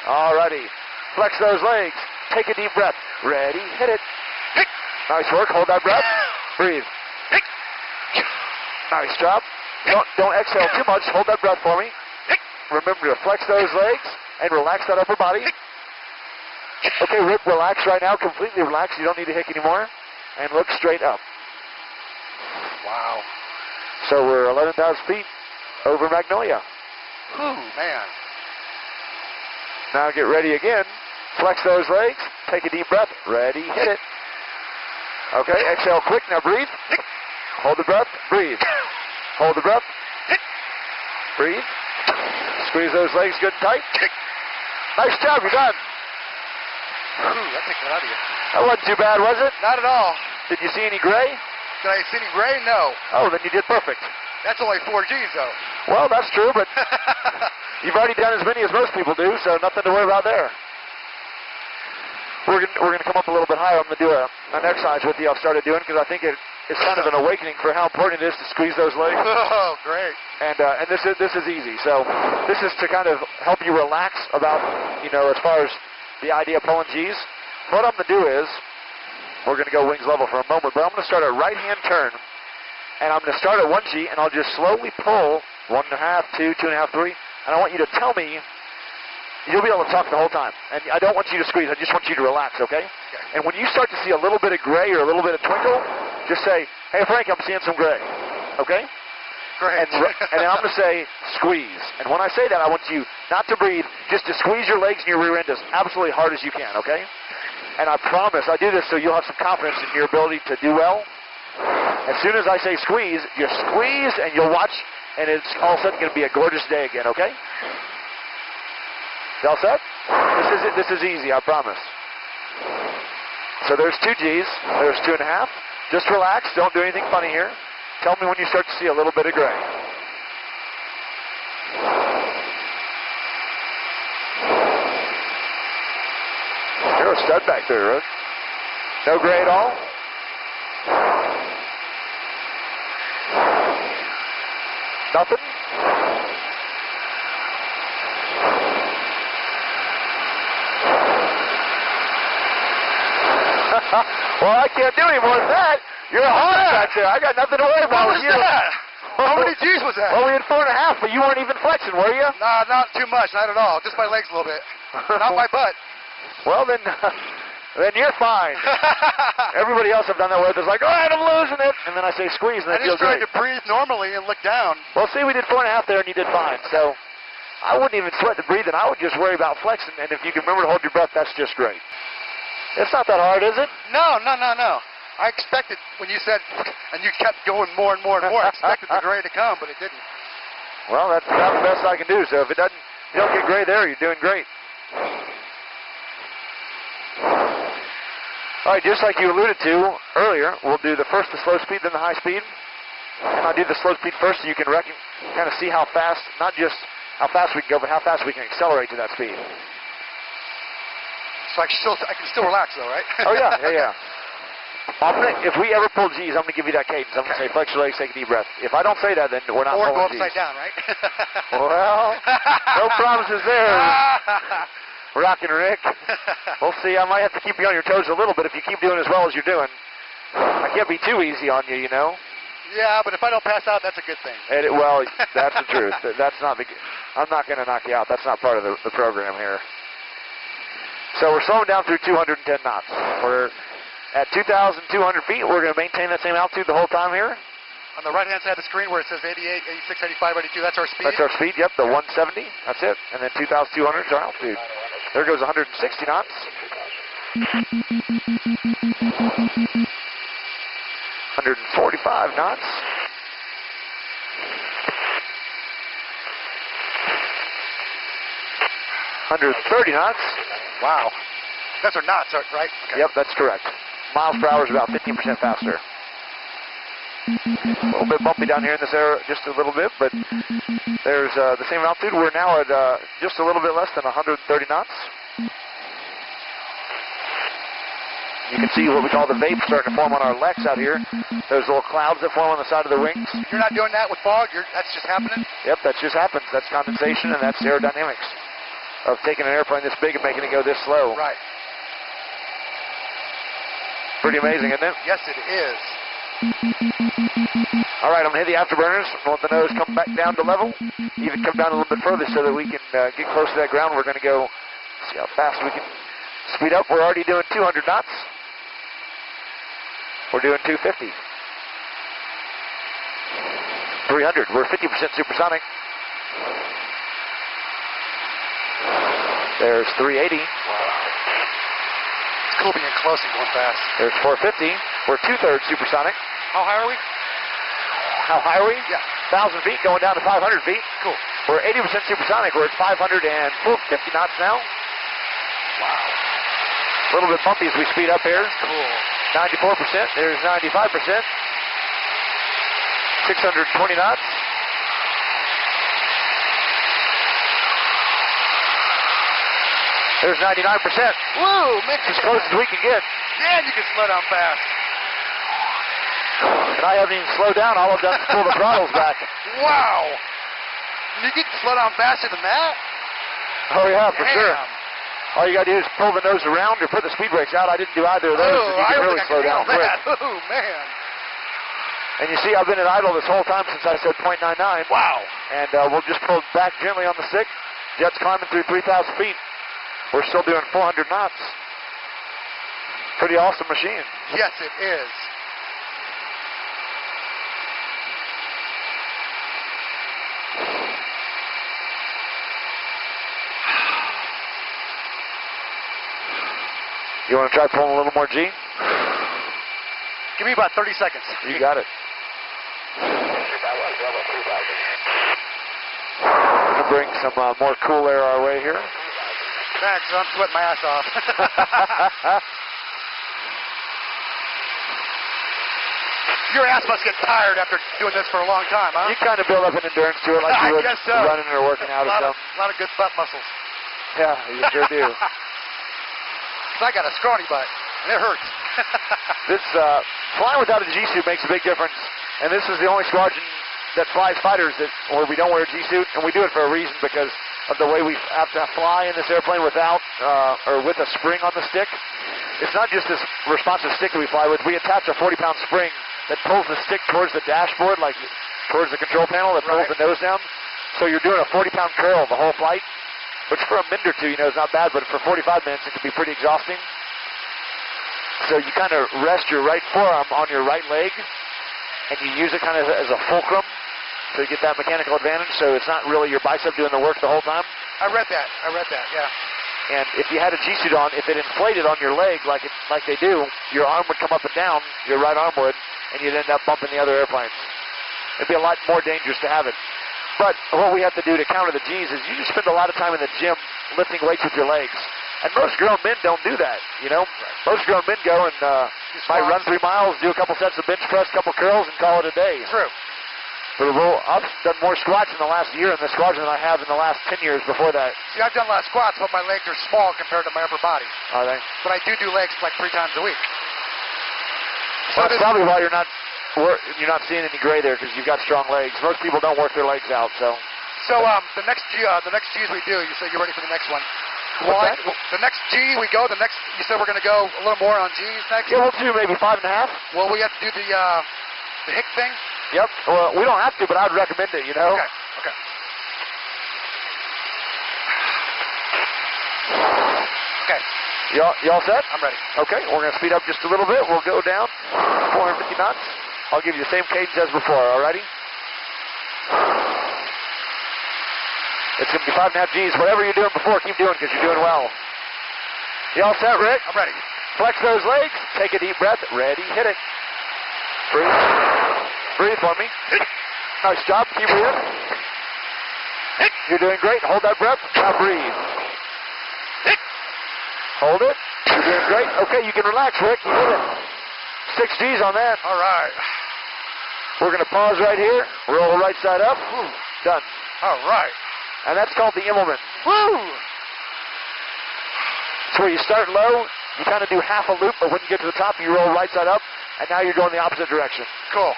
Alrighty. Flex those legs. Take a deep breath. Ready, hit it. Nice work. Hold that breath. Breathe. Nice job. Don't exhale too much. Hold that breath for me. Remember to flex those legs and relax that upper body. Okay, Rick, relax right now. Completely relax. You don't need to hick anymore. And look straight up. Wow. So we're 11,000 feet over Magnolia. Whew, man. Now get ready again. Flex those legs. Take a deep breath. Ready, hit it. Okay, exhale quick. Now breathe. Hold the breath. Breathe. Hold the breath. Breathe. Squeeze those legs good and tight. Nice job. You're done. Whew, that takes it out of you. That wasn't too bad, was it? Not at all. Did you see any gray? Did I see any gray? No. Oh, then you did perfect. That's only 4 Gs, though. Well, that's true, but you've already done as many as most people do, so nothing to worry about there. We're gonna come up a little bit higher. I'm gonna do an exercise with you I've started doing because I think it's kind of an awakening for how important it is to squeeze those legs. Oh, great. And this is easy. So this is to kind of help you relax about, as far as the idea of pulling Gs. What I'm gonna do is, we're gonna go wings level for a moment, but I'm gonna start a right-hand turn, and I'm gonna start at 1 G, and I'll just slowly pull 1.5, 2, 2.5, 3, and I want you to tell me. You'll be able to talk the whole time. And I don't want you to squeeze. I just want you to relax, okay? And when you start to see a little bit of gray or a little bit of twinkle, just say, hey, Frank, I'm seeing some gray. Okay? Great. And then I'm going to say, squeeze. And when I say that, I want you not to breathe, just to squeeze your legs and your rear end as absolutely hard as you can, okay? And I promise, I do this so you'll have some confidence in your ability to do well. As soon as I say squeeze, you squeeze and you'll watch, and it's all of a sudden going to be a gorgeous day again, okay? All set? This is easy, I promise. So there's 2 Gs, there's 2.5. Just relax, don't do anything funny here. Tell me when you start to see a little bit of gray. You're a stud back there, Rick. No gray at all? Nothing? Well, I can't do any more than that. You're a hot back there. I got nothing to worry about with you. What was that? How many Gs was that? Well, we had 4.5, but you weren't even flexing, were you? Nah, not too much. Not at all. Just my legs a little bit. Not my butt. Well, then you're fine. Everybody else I've done that with is like, all right, I'm losing it. And then I say squeeze, and it feels great. I just tried to breathe normally and look down. Well, see, we did 4.5 there, and you did fine. So I wouldn't even sweat the breathing. I would just worry about flexing. And if you can remember to hold your breath, that's just great. It's not that hard, is it? No. I expected when you said, and you kept going more and more and more, I expected the gray to come, but it didn't. Well, that's about the best I can do. So if it doesn't, you don't get gray there, you're doing great. All right, just like you alluded to earlier, we'll do the first the slow speed, then the high speed. And I'll do the slow speed first so you can kind of see how fast, not just how fast we can go, but how fast we can accelerate to that speed. So I can still relax though, right? Oh, yeah. If we ever pull G's, I'm going to give you that cadence. I'm going to say flex your legs, take a deep breath. If I don't say that, then we're not or pulling go upside G's. down, right? Well, no promises there. Rockin' Rick. We'll see. I might have to keep you on your toes a little bit if you keep doing as well as you're doing. I can't be too easy on you, Yeah, but if I don't pass out, that's a good thing. Well, that's the truth. I'm not going to knock you out. That's not part of the program here. So we're slowing down through 210 knots. We're at 2,200 feet. We're going to maintain that same altitude the whole time here. On the right-hand side of the screen where it says 88, 86, 85, 82, that's our speed? That's our speed, yep, the 170. That's it. And then 2,200 is our altitude. There goes 160 knots. 145 knots. 130 knots. Wow. That's our knots, right? Okay. Yep, that's correct. Miles per hour is about 15% faster. A little bit bumpy down here in this area, just a little bit, but there's the same altitude. We're now at just a little bit less than 130 knots. You can see what we call the vape starting to form on our legs out here. Those little clouds that form on the side of the wings. You're not doing that with fog? That's just happening? Yep, that just happens. That's condensation, and that's aerodynamics. of taking an airplane this big and making it go this slow. Right. Pretty amazing, isn't it? Yes, it is. All right, I'm going to hit the afterburners. I want the nose come back down to level, even come down a little bit further so that we can get close to that ground. We're going to go see how fast we can speed up. We're already doing 200 knots. We're doing 250. 300. We're 50% supersonic. There's 380. It's cool being close and going fast. There's 450. We're 2/3 supersonic. How high are we? How high are we? Yeah. 1,000 feet going down to 500 feet. Cool. We're 80% supersonic. We're at 550 knots now. Wow. A little bit bumpy as we speed up here. Cool. 94%. There's 95%. 620 knots. There's 99%. Woo, man. As close as we can get. Man, you can slow down fast. And I haven't even slowed down. All I've done is pull the throttles back. Wow. You can slow down faster than that? Oh, yeah, for Damn. sure. All you got to do is pull the nose around or put the speed brakes out. I didn't do either of those. Oh, You I can don't really think slow I can down handle quick. that. Oh, man. And you see, I've been at idle this whole time since I said 0.99. Wow. And we'll just pull back gently on the stick. Jet's climbing through 3,000 feet. We're still doing 400 knots. Pretty awesome machine. Yes, it is. You want to try pulling a little more G? Give me about 30 seconds. You got it. I'm going to bring some more cool air our way here. Thanks, I'm sweating my ass off. Your ass must get tired after doing this for a long time, huh? You kind of build up an endurance to it like you I would guess so. running or working out or something. A lot of good butt muscles. Yeah, you sure do. 'Cause I got a scrawny butt, and it hurts. This flying without a G-suit makes a big difference, and this is the only squadron that flies fighters where we don't wear a G-suit, and we do it for a reason because of the way we have to fly in this airplane without or with a spring on the stick. It's not just this responsive stick that we fly with. We attach a 40-pound spring that pulls the stick towards the dashboard, like towards the control panel that pulls the nose down. So you're doing a 40-pound curl the whole flight, which for a minute or two, is not bad, but for 45 minutes, it can be pretty exhausting. So you kind of rest your right forearm on your right leg, and you use it kind of as a fulcrum to get that mechanical advantage, so it's not really your bicep doing the work the whole time. I read that, yeah. And if you had a G-suit on, if it inflated on your leg like they do, your arm would come up and down, your right arm would, and you'd end up bumping the other airplanes. It'd be a lot more dangerous to have it. But what we have to do to counter the G's is you just spend a lot of time in the gym lifting weights with your legs. And most grown men don't do that, Most grown men go and might run 3 miles, do a couple sets of bench press, a couple curls, and call it a day. True. But I've done more squats in the last year in the squadron than I have in the last 10 years before that. See, I've done a lot of squats, but my legs are small compared to my upper body. Are they? But I do legs like 3 times a week. Well, that's probably why you're not seeing any gray there, because you've got strong legs. Most people don't work their legs out, so. So the next G's we do, you said you're ready for the next one. What's that? The next G we go, you said we're going to go a little more on G's next? Yeah, we'll do maybe 5.5. Well, we have to do the hick thing? Yep. Well, we don't have to, but I'd recommend it, Okay. Okay. You all set? I'm ready. Okay, we're going to speed up just a little bit. We'll go down 450 knots. I'll give you the same cadence as before, alrighty? It's going to be 5.5 G's. Whatever you're doing before, keep doing because you're doing well. You all set, Rick? I'm ready. Flex those legs. Take a deep breath. Ready. Hit it. Breathe. Breathe for me. Nice job. Keep breathing. You're doing great. Hold that breath. Now breathe. Hold it. You're doing great. Okay, you can relax, Rick. You did it. 6 G's on that. All right. We're going to pause right here. Roll right side up. Done. All right. And that's called the Immelman. Woo! So where you start low, you kind of do half a loop, but when you get to the top, you roll right side up, and now you're going the opposite direction. Cool.